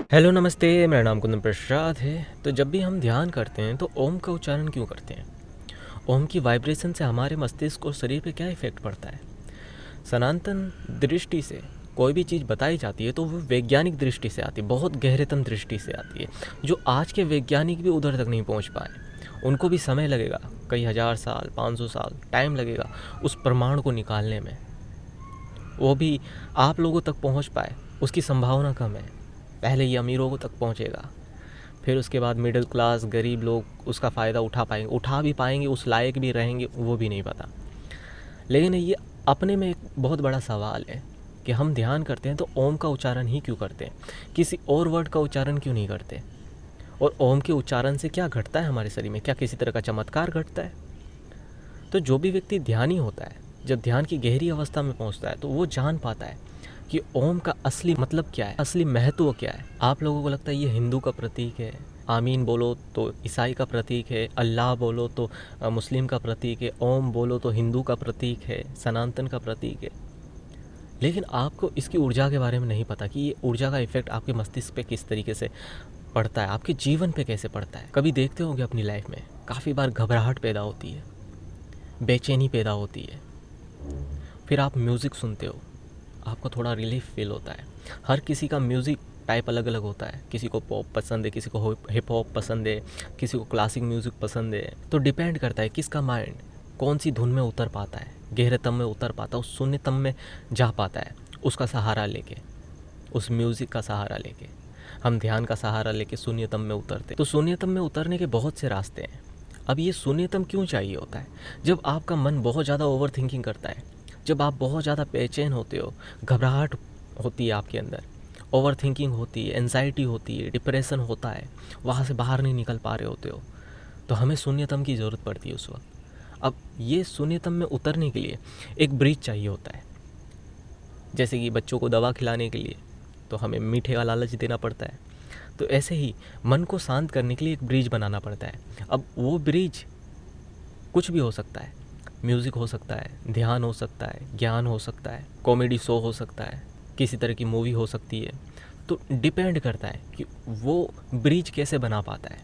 Hello नमस्ते, मेरा नाम कुंदन प्रसाद है। तो जब भी हम ध्यान करते हैं तो ओम का उच्चारण क्यों करते हैं? ओम की वाइब्रेशन से हमारे मस्तिष्क और शरीर पे क्या इफ़ेक्ट पड़ता है? सनातन दृष्टि से कोई भी चीज़ बताई जाती है तो वो वैज्ञानिक दृष्टि से आती है, बहुत गहरेतम दृष्टि से आती है, जो आज के वैज्ञानिक भी उधर तक नहीं पहुंच पाए। उनको भी समय लगेगा, कई हज़ार साल, 500 साल टाइम लगेगा उस प्रमाण को निकालने में। वो भी आप लोगों तक पहुंच पाए उसकी संभावना कम है। पहले ये अमीरों तक पहुंचेगा, फिर उसके बाद मिडिल क्लास गरीब लोग उसका फ़ायदा उठा भी पाएंगे, उस लायक भी रहेंगे, वो भी नहीं पता। लेकिन ये अपने में एक बहुत बड़ा सवाल है कि हम ध्यान करते हैं तो ओम का उच्चारण ही क्यों करते हैं, किसी और वर्ड का उच्चारण क्यों नहीं करते? और ओम के उच्चारण से क्या घटता है हमारे शरीर में? क्या किसी तरह का चमत्कार घटता है? तो जो भी व्यक्ति ध्यानी होता है, जब ध्यान की गहरी अवस्था में पहुंचता है तो वो जान पाता है कि ओम का असली मतलब क्या है, असली महत्व क्या है। आप लोगों को लगता है ये हिंदू का प्रतीक है, आमीन बोलो तो ईसाई का प्रतीक है, अल्लाह बोलो तो मुस्लिम का प्रतीक है, ओम बोलो तो हिंदू का प्रतीक है, सनातन का प्रतीक है। लेकिन आपको इसकी ऊर्जा के बारे में नहीं पता कि ये ऊर्जा का इफेक्ट आपके मस्तिष्क पे किस तरीके से पड़ता है, आपके जीवन पे कैसे पड़ता है। कभी देखते होंगे अपनी लाइफ में काफ़ी बार घबराहट पैदा होती है, बेचैनी पैदा होती है, फिर आप म्यूज़िक सुनते हो, आपको थोड़ा रिलीफ फील होता है। हर किसी का म्यूज़िक टाइप अलग अलग होता है, किसी को पॉप पसंद है, किसी को हिप हॉप पसंद है, किसी को क्लासिक म्यूज़िक पसंद है। तो डिपेंड करता है किसका माइंड कौन सी धुन में उतर पाता है, गहरेतम में उतर पाता है, उस शून्यतम में जा पाता है, उसका सहारा लेके, उस म्यूज़िक का सहारा लेके। हम ध्यान का सहारा लेके शून्यतम में उतरते। तो शून्यतम में उतरने के बहुत से रास्ते हैं। अब ये शून्यतम क्यों चाहिए होता है? जब आपका मन बहुत ज़्यादा ओवर थिंकिंग करता है, जब आप बहुत ज़्यादा बेचैन होते हो, घबराहट होती है आपके अंदर, ओवर थिंकिंग होती है, एंजाइटी होती है, डिप्रेशन होता है, वहाँ से बाहर नहीं निकल पा रहे होते हो, तो हमें शून्यतम की ज़रूरत पड़ती है उस वक्त। अब ये शून्यतम में उतरने के लिए एक ब्रिज चाहिए होता है। जैसे कि बच्चों को दवा खिलाने के लिए तो हमें मीठे का लालच देना पड़ता है, तो ऐसे ही मन को शांत करने के लिए एक ब्रिज बनाना पड़ता है। अब वो ब्रिज कुछ भी हो सकता है, म्यूज़िक हो सकता है, ध्यान हो सकता है, ज्ञान हो सकता है, कॉमेडी शो हो सकता है, किसी तरह की मूवी हो सकती है। तो डिपेंड करता है कि वो ब्रिज कैसे बना पाता है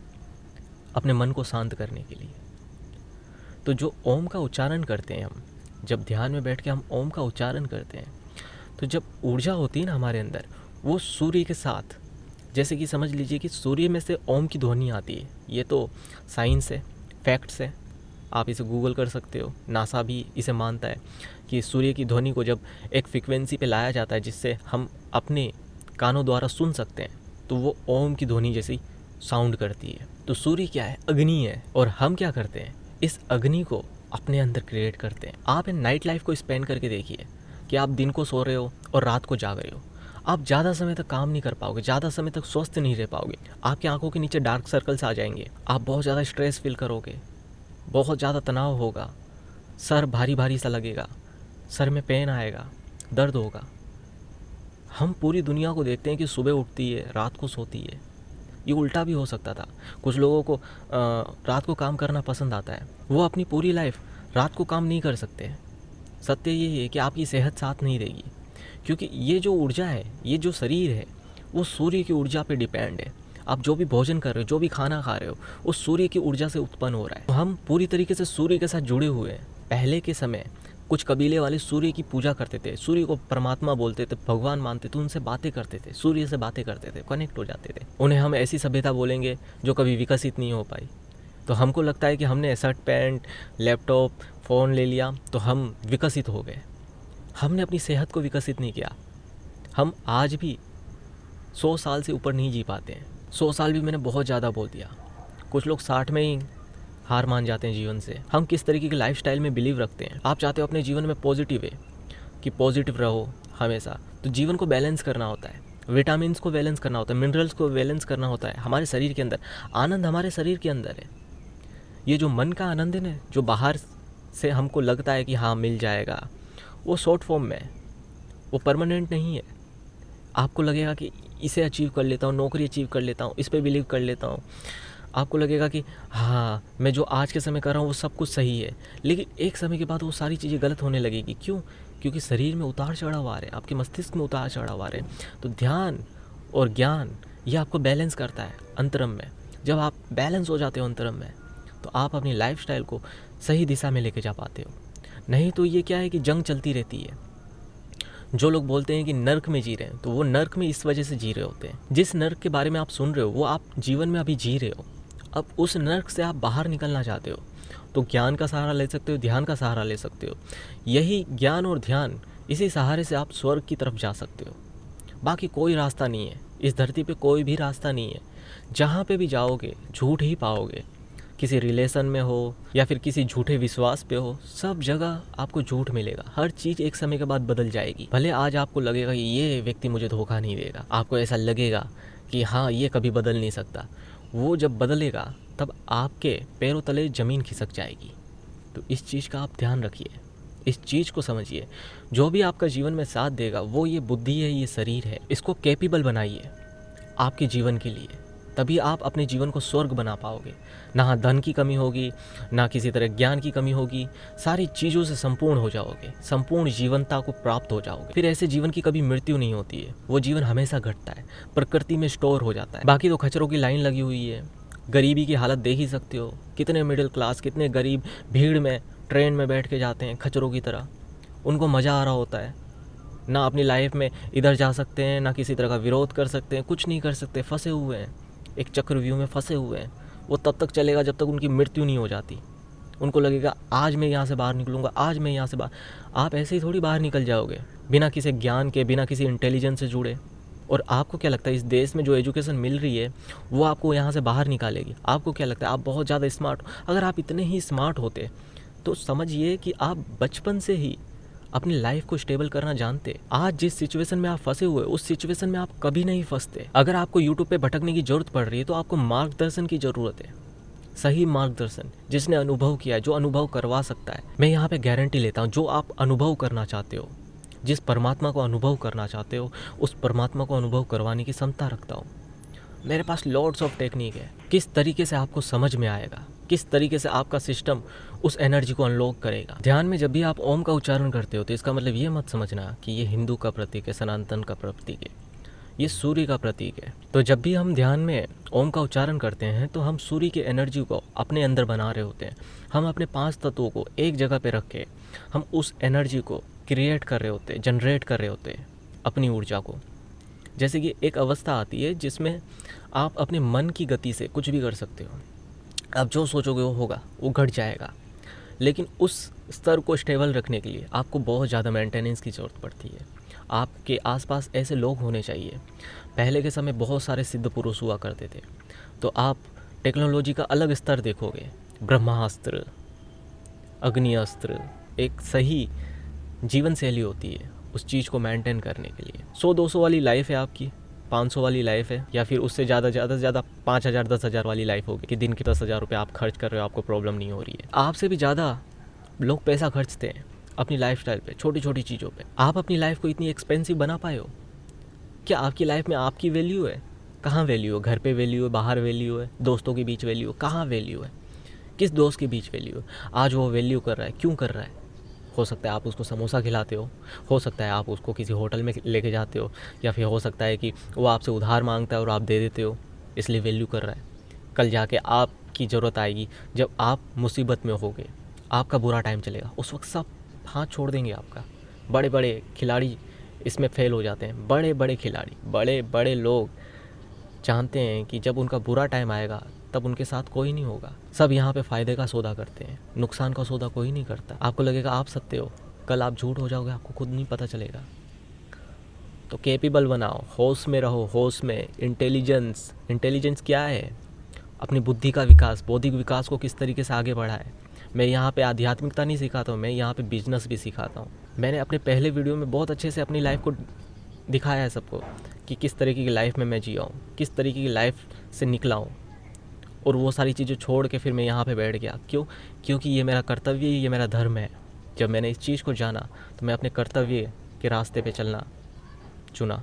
अपने मन को शांत करने के लिए। तो जो ओम का उच्चारण करते हैं हम, जब ध्यान में बैठ के हम ओम का उच्चारण करते हैं, तो जब ऊर्जा होती है ना हमारे अंदर, वो सूर्य के साथ, जैसे कि समझ लीजिए कि सूर्य में से ओम की ध्वनि आती है। ये तो साइंस है, फैक्ट्स है, आप इसे गूगल कर सकते हो। नासा भी इसे मानता है कि सूर्य की ध्वनि को जब एक फ्रिक्वेंसी पे लाया जाता है जिससे हम अपने कानों द्वारा सुन सकते हैं, तो वो ओम की ध्वनि जैसी साउंड करती है। तो सूर्य क्या है? अग्नि है। और हम क्या करते हैं? इस अग्नि को अपने अंदर क्रिएट करते हैं। आप इन नाइट लाइफ को स्पेंड करके देखिए कि आप दिन को सो रहे हो और रात को जाग रहे हो। आप ज़्यादा समय तक काम नहीं कर पाओगे, ज़्यादा समय तक स्वस्थ नहीं रह पाओगे, आपकी आंखों के नीचे डार्क सर्कल्स आ जाएंगे, आप बहुत ज़्यादा स्ट्रेस फील करोगे, बहुत ज़्यादा तनाव होगा, सर भारी भारी सा लगेगा, सर में पेन आएगा, दर्द होगा। हम पूरी दुनिया को देखते हैं कि सुबह उठती है, रात को सोती है। ये उल्टा भी हो सकता था। कुछ लोगों को रात को काम करना पसंद आता है, वो अपनी पूरी लाइफ रात को काम नहीं कर सकते। सत्य ये है कि आपकी सेहत साथ नहीं देगी, क्योंकि ये जो ऊर्जा है, ये जो शरीर है, वो सूर्य की ऊर्जा पे डिपेंड है। आप जो भी भोजन कर रहे हो, जो भी खाना खा रहे हो, वो सूर्य की ऊर्जा से उत्पन्न हो रहा है। तो हम पूरी तरीके से सूर्य के साथ जुड़े हुए हैं। पहले के समय कुछ कबीले वाले सूर्य की पूजा करते थे, सूर्य को परमात्मा बोलते थे, भगवान मानते थे, उनसे बातें करते थे, सूर्य से बातें करते थे, कनेक्ट हो जाते थे। उन्हें हम ऐसी सभ्यता बोलेंगे जो कभी विकसित नहीं हो पाई। तो हमको लगता है कि हमने शर्ट पैंट, लैपटॉप, फ़ोन ले लिया तो हम विकसित हो गए। हमने अपनी सेहत को विकसित नहीं किया। हम आज भी 100 साल से ऊपर नहीं जी पाते हैं। 100 साल भी मैंने बहुत ज़्यादा बोल दिया। कुछ लोग 60 में ही हार मान जाते हैं जीवन से। हम किस तरीके की लाइफस्टाइल में बिलीव रखते हैं? आप चाहते हो अपने जीवन में पॉजिटिव है कि पॉजिटिव रहो हमेशा, तो जीवन को बैलेंस करना होता है, विटामिन्स को बैलेंस करना होता है, मिनरल्स को बैलेंस करना होता है। हमारे शरीर के अंदर आनंद हमारे शरीर के अंदर है। ये जो मन का आनंद है ना, जो बाहर से हमको लगता है कि हाँ मिल जाएगा, वो शॉर्ट फॉर्म में है, वो परमानेंट नहीं है। आपको लगेगा कि इसे अचीव कर लेता हूँ, नौकरी अचीव कर लेता हूँ, इस पे बिलीव कर लेता हूँ, आपको लगेगा कि हाँ मैं जो आज के समय कर रहा हूँ वो सब कुछ सही है। लेकिन एक समय के बाद वो सारी चीज़ें गलत होने लगेगी। क्यों? क्योंकि शरीर में उतार चढ़ाव आ रहे हैं, आपके मस्तिष्क में उतार चढ़ाव आ रहे हैं। तो ध्यान और ज्ञान ये आपको बैलेंस करता है अंतरम में। जब आप बैलेंस हो जाते हो अंतरम में, तो आप अपनी लाइफस्टाइल को सही दिशा में लेके जा पाते हो। नहीं तो ये क्या है कि जंग चलती रहती है। जो लोग बोलते हैं कि नर्क में जी रहे हैं, तो वो नर्क में इस वजह से जी रहे होते हैं। जिस नर्क के बारे में आप सुन रहे हो वो आप जीवन में अभी जी रहे हो। अब उस नर्क से आप बाहर निकलना चाहते हो तो ज्ञान का सहारा ले सकते हो, ध्यान का सहारा ले सकते हो। यही ज्ञान और ध्यान, इसी सहारे से आप स्वर्ग की तरफ जा सकते हो। बाकी कोई रास्ता नहीं है, इस धरती पे कोई भी रास्ता नहीं है। जहाँ पे भी जाओगे झूठ ही पाओगे। किसी रिलेशन में हो या फिर किसी झूठे विश्वास पे हो, सब जगह आपको झूठ मिलेगा। हर चीज़ एक समय के बाद बदल जाएगी। भले आज आपको लगेगा कि ये व्यक्ति मुझे धोखा नहीं देगा, आपको ऐसा लगेगा कि हाँ ये कभी बदल नहीं सकता, वो जब बदलेगा तब आपके पैरों तले ज़मीन खिसक जाएगी। तो इस चीज़ का आप ध्यान रखिए, इस चीज़ को समझिए। जो भी आपका जीवन में साथ देगा वो ये बुद्धि है, ये शरीर है, इसको कैपेबल बनाइए आपके जीवन के लिए। तभी आप अपने जीवन को स्वर्ग बना पाओगे। ना धन की कमी होगी, ना किसी तरह ज्ञान की कमी होगी, सारी चीज़ों से संपूर्ण हो जाओगे, संपूर्ण जीवनता को प्राप्त हो जाओगे। फिर ऐसे जीवन की कभी मृत्यु नहीं होती है, वो जीवन हमेशा घटता है, प्रकृति में स्टोर हो जाता है। बाकी तो खच्चरों की लाइन लगी हुई है। गरीबी की हालत देख ही सकते हो, कितने मिडिल क्लास, कितने गरीब भीड़ में ट्रेन में बैठ के जाते हैं खच्चरों की तरह। उनको मज़ा आ रहा होता है, ना अपनी लाइफ में इधर जा सकते हैं, ना किसी तरह का विरोध कर सकते हैं, कुछ नहीं कर सकते, फंसे हुए हैं, एक चक्रव्यूह में फंसे हुए हैं। वो तब तक चलेगा जब तक उनकी मृत्यु नहीं हो जाती। उनको लगेगा आज मैं यहाँ से बाहर निकलूँगा, आज मैं यहाँ से बाहर। आप ऐसे ही थोड़ी बाहर निकल जाओगे बिना किसी ज्ञान के, बिना किसी इंटेलिजेंस से जुड़े। और आपको क्या लगता है इस देश में जो एजुकेशन मिल रही है वो आपको यहाँ से बाहर निकालेगी? आपको क्या लगता है आप बहुत ज़्यादा स्मार्ट हो? अगर आप इतने ही स्मार्ट होते तो समझिए कि आप बचपन से ही अपनी लाइफ को स्टेबल करना जानते। आज जिस सिचुएशन में आप फंसे हुए उस सिचुएशन में आप कभी नहीं फंसते। अगर आपको यूट्यूब पे भटकने की जरूरत पड़ रही है तो आपको मार्गदर्शन की ज़रूरत है, सही मार्गदर्शन, जिसने अनुभव किया है, जो अनुभव करवा सकता है। मैं यहाँ पे गारंटी लेता हूँ, जो आप अनुभव करना चाहते हो, जिस परमात्मा को अनुभव करना चाहते हो, उस परमात्मा को अनुभव करवाने की क्षमता रखता हूँ। मेरे पास लॉट्स ऑफ टेक्निक है। किस तरीके से आपको समझ में आएगा, किस तरीके से आपका सिस्टम उस एनर्जी को अनलॉक करेगा। ध्यान में जब भी आप ओम का उच्चारण करते हो तो इसका मतलब ये मत समझना कि ये हिंदू का प्रतीक है, सनातन का प्रतीक है, ये सूर्य का प्रतीक है। तो जब भी हम ध्यान में ओम का उच्चारण करते हैं तो हम सूर्य की एनर्जी को अपने अंदर बना रहे होते हैं। हम अपने 5 तत्वों को एक जगह पे रख के हम उस एनर्जी को क्रिएट कर रहे होते हैं, जनरेट कर रहे होते हैं अपनी ऊर्जा को। जैसे कि एक अवस्था आती है जिसमें आप अपने मन की गति से कुछ भी कर सकते हो। आप जो सोचोगे वो होगा, वो घट जाएगा। लेकिन उस स्तर को स्टेबल रखने के लिए आपको बहुत ज़्यादा मेंटेनेंस की ज़रूरत पड़ती है। आपके आसपास ऐसे लोग होने चाहिए। पहले के समय बहुत सारे सिद्ध पुरुष हुआ करते थे, तो आप टेक्नोलॉजी का अलग स्तर देखोगे। ब्रह्मास्त्र, अग्नि अस्त्र, एक सही जीवन शैली होती है उस चीज़ को मेंटेन करने के लिए। 100-200 वाली लाइफ है आपकी, 500 वाली लाइफ है, या फिर उससे ज़्यादा से ज़्यादा 5,000 10,000 वाली लाइफ होगी कि दिन के 10,000 रुपये आप खर्च कर रहे हो, आपको प्रॉब्लम नहीं हो रही है। आपसे भी ज़्यादा लोग पैसा खर्चते हैं अपनी लाइफस्टाइल पे, छोटी छोटी चीज़ों पे। आप अपनी लाइफ को इतनी एक्सपेंसिव बना पाए हो? क्या आपकी लाइफ में आपकी वैल्यू है? कहाँ वैल्यू है? घर पे वैल्यू है, बाहर वैल्यू है, दोस्तों के बीच वैल्यू है? कहाँ वैल्यू है? किस दोस्त के बीच वैल्यू है? आज वो वैल्यू कर रहा है, क्यों कर रहा है? हो सकता है आप उसको समोसा खिलाते हो सकता है आप उसको किसी होटल में लेके जाते हो, या फिर हो सकता है कि वो आपसे उधार मांगता है और आप दे देते हो, इसलिए वैल्यू कर रहा है। कल जाके आपकी ज़रूरत आएगी, जब आप मुसीबत में होगे, आपका बुरा टाइम चलेगा, उस वक्त सब हाथ छोड़ देंगे आपका। बड़े बड़े खिलाड़ी इसमें फेल हो जाते हैं। बड़े बड़े खिलाड़ी, बड़े बड़े लोग जानते हैं कि जब उनका बुरा टाइम आएगा तब उनके साथ कोई नहीं होगा। सब यहाँ पे फ़ायदे का सौदा करते हैं, नुकसान का सौदा कोई नहीं करता। आपको लगेगा आप सत्य हो, कल आप झूठ हो जाओगे, आपको खुद नहीं पता चलेगा। तो कैपेबल बनाओ, होश में रहो, होश में। इंटेलिजेंस क्या है? अपनी बुद्धि का विकास, बौद्धिक विकास को किस तरीके से आगे बढ़ाए। मैं यहाँ पे आध्यात्मिकता नहीं सिखाता हूँ, मैं यहाँ पे बिजनेस भी सिखाता हूँ। मैंने अपने पहले वीडियो में बहुत अच्छे से अपनी लाइफ को दिखाया है सबको कि किस तरीके की लाइफ में मैं जिया हूँ, किस तरीके की लाइफ से निकला हूँ। और वो सारी चीज़ें छोड़ के फिर मैं यहाँ पे बैठ गया। क्यों? क्योंकि ये मेरा कर्तव्य, ये मेरा धर्म है। जब मैंने इस चीज़ को जाना तो मैं अपने कर्तव्य के रास्ते पे चलना चुना।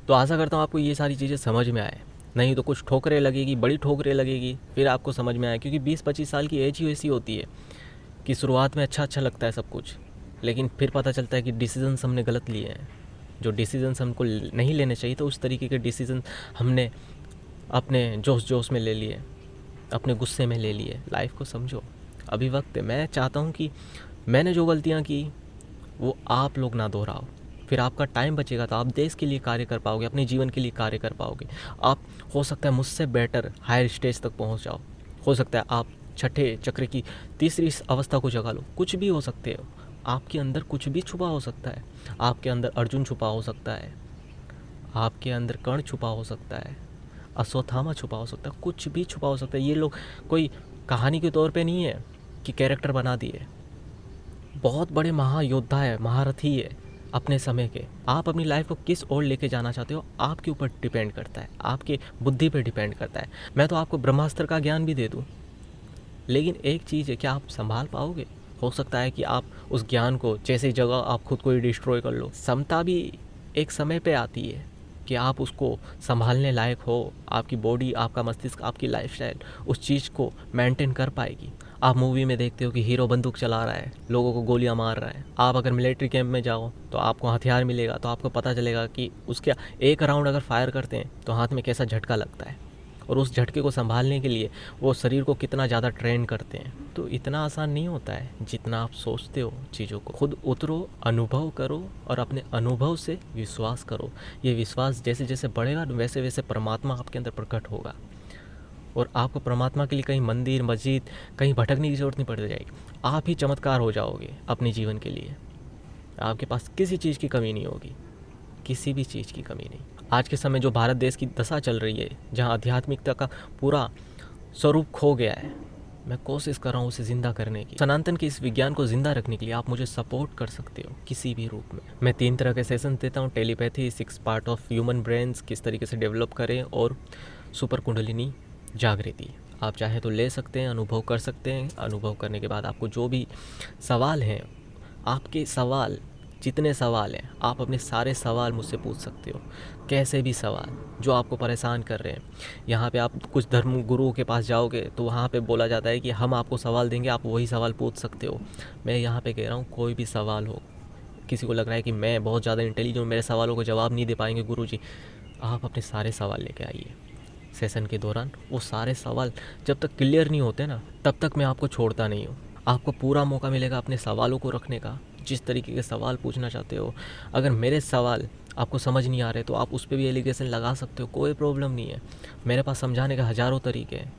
तो आशा करता हूँ आपको ये सारी चीज़ें समझ में आए। नहीं तो कुछ ठोकरें लगेगी, बड़ी ठोकरें लगेगी, फिर आपको समझ में आए। क्योंकि 20-25 साल की एज ही ऐसी होती है कि शुरुआत में अच्छा लगता है सब कुछ, लेकिन फिर पता चलता है कि डिसीजंस हमने गलत लिए हैं। जो डिसीजंस हमको नहीं लेने चाहिए तो उस तरीके के डिसीजन हमने अपने जोश में ले लिए, अपने गुस्से में ले लिए। लाइफ को समझो, अभी वक्त है। मैं चाहता हूँ कि मैंने जो गलतियाँ की वो आप लोग ना दोहराओ, फिर आपका टाइम बचेगा तो आप देश के लिए कार्य कर पाओगे, अपने जीवन के लिए कार्य कर पाओगे। आप हो सकता है मुझसे बेटर हायर स्टेज तक पहुँच जाओ, हो सकता है आप छठे चक्र की तीसरी अवस्था को जगा लो, कुछ भी हो सकते हो। आपके अंदर कुछ भी छुपा हो सकता है, आपके अंदर अर्जुन छुपा हो सकता है, आपके अंदर कर्ण छुपा हो सकता है, अश्वत्थामा छुपा हो सकता है, कुछ भी छुपा हो सकता है। ये लोग कोई कहानी के तौर पे नहीं है कि कैरेक्टर बना दिए, बहुत बड़े महायोद्धा है, महारथी है अपने समय के। आप अपनी लाइफ को किस ओर लेके जाना चाहते हो आपके ऊपर डिपेंड करता है, आपके बुद्धि पे डिपेंड करता है। मैं तो आपको ब्रह्मास्त्र का ज्ञान भी दे दूँ, लेकिन एक चीज़ है, क्या आप संभाल पाओगे? हो सकता है कि आप उस ज्ञान को जैसे जगह आप खुद को ही डिस्ट्रॉय कर लो। समता भी एक समय पे आती है कि आप उसको संभालने लायक हो, आपकी बॉडी, आपका मस्तिष्क, आपकी लाइफस्टाइल उस चीज़ को मेंटेन कर पाएगी। आप मूवी में देखते हो कि हीरो बंदूक चला रहा है, लोगों को गोलियां मार रहा है। आप अगर मिलिट्री कैंप में जाओ तो आपको हथियार मिलेगा, तो आपको पता चलेगा कि उसके एक राउंड अगर फायर करते हैं तो हाथ में कैसा झटका लगता है, और उस झटके को संभालने के लिए वो शरीर को कितना ज़्यादा ट्रेन करते हैं। तो इतना आसान नहीं होता है जितना आप सोचते हो चीज़ों को। खुद उतरो, अनुभव करो और अपने अनुभव से विश्वास करो। ये विश्वास जैसे जैसे बढ़ेगा वैसे वैसे परमात्मा आपके अंदर प्रकट होगा, और आपको परमात्मा के लिए कहीं मंदिर मस्जिद कहीं भटकने की ज़रूरत नहीं पड़ जाएगी। आप ही चमत्कार हो जाओगे अपने जीवन के लिए। आपके पास किसी चीज़ की कमी नहीं होगी, किसी भी चीज़ की कमी नहीं। आज के समय जो भारत देश की दशा चल रही है, जहाँ आध्यात्मिकता का पूरा स्वरूप खो गया है, मैं कोशिश कर रहा हूँ उसे ज़िंदा करने की। सनातन के इस विज्ञान को ज़िंदा रखने के लिए आप मुझे सपोर्ट कर सकते हो किसी भी रूप में। मैं 3 तरह के सेशन देता हूँ, telepathy, 6 part of human brains किस तरीके से डेवलप करें, और सुपर कुंडलिनी जागृति। आप चाहे तो ले सकते हैं, अनुभव कर सकते हैं। अनुभव करने के बाद आपको जो भी सवाल हैं, आपके सवाल जितने सवाल हैं, आप अपने सारे सवाल मुझसे पूछ सकते हो, कैसे भी सवाल जो आपको परेशान कर रहे हैं। यहाँ पे आप कुछ धर्म गुरुओं के पास जाओगे तो वहाँ पे बोला जाता है कि हम आपको सवाल देंगे, आप वही सवाल पूछ सकते हो। मैं यहाँ पे कह रहा हूँ कोई भी सवाल हो, किसी को लग रहा है कि मैं बहुत ज़्यादा इंटेलिजेंट, मेरे सवालों को जवाब नहीं दे पाएंगे गुरुजी, आप अपने सारे सवाल लेके आइए। सेशन के दौरान वो सारे सवाल जब तक क्लियर नहीं होते ना, तब तक मैं आपको छोड़ता नहीं हूँ। आपको पूरा मौका मिलेगा अपने सवालों को रखने का, जिस तरीके के सवाल पूछना चाहते हो। अगर मेरे सवाल आपको समझ नहीं आ रहे तो आप उस पर भी एलिगेशन लगा सकते हो, कोई प्रॉब्लम नहीं है। मेरे पास समझाने के हज़ारों तरीके हैं,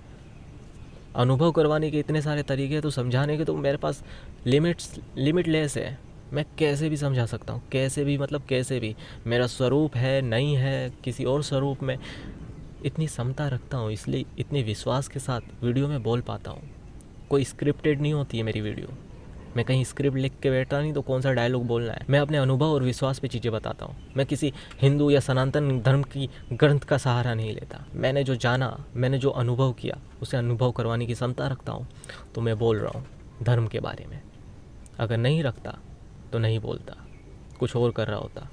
अनुभव करवाने के इतने सारे तरीके हैं, तो समझाने के तो मेरे पास लिमिटलेस है। मैं कैसे भी समझा सकता हूँ, कैसे भी, मतलब कैसे भी। मेरा स्वरूप है नहीं है किसी और स्वरूप में, इतनी क्षमता रखता हूँ, इसलिए इतने विश्वास के साथ वीडियो में बोल पाता हूँ। कोई स्क्रिप्टेड नहीं होती है मेरी वीडियो, मैं कहीं स्क्रिप्ट लिख के बैठा नहीं तो कौन सा डायलॉग बोलना है। मैं अपने अनुभव और विश्वास पे चीज़ें बताता हूँ। मैं किसी हिंदू या सनातन धर्म की ग्रंथ का सहारा नहीं लेता। मैंने जो जाना, मैंने जो अनुभव किया, उसे अनुभव करवाने की क्षमता रखता हूँ, तो मैं बोल रहा हूँ धर्म के बारे में। अगर नहीं रखता तो नहीं बोलता, कुछ और कर रहा होता।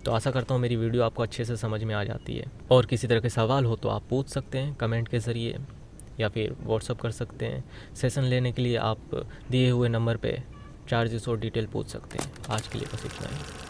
तो आशा करता हूँ मेरी वीडियो आपको अच्छे से समझ में आ जाती है। और किसी तरह के सवाल हो तो आप पूछ सकते हैं कमेंट के ज़रिए, या फिर व्हाट्सअप कर सकते हैं। सेशन लेने के लिए आप दिए हुए नंबर पे चार्जेस और डिटेल पूछ सकते हैं। आज के लिए बस इतना ही।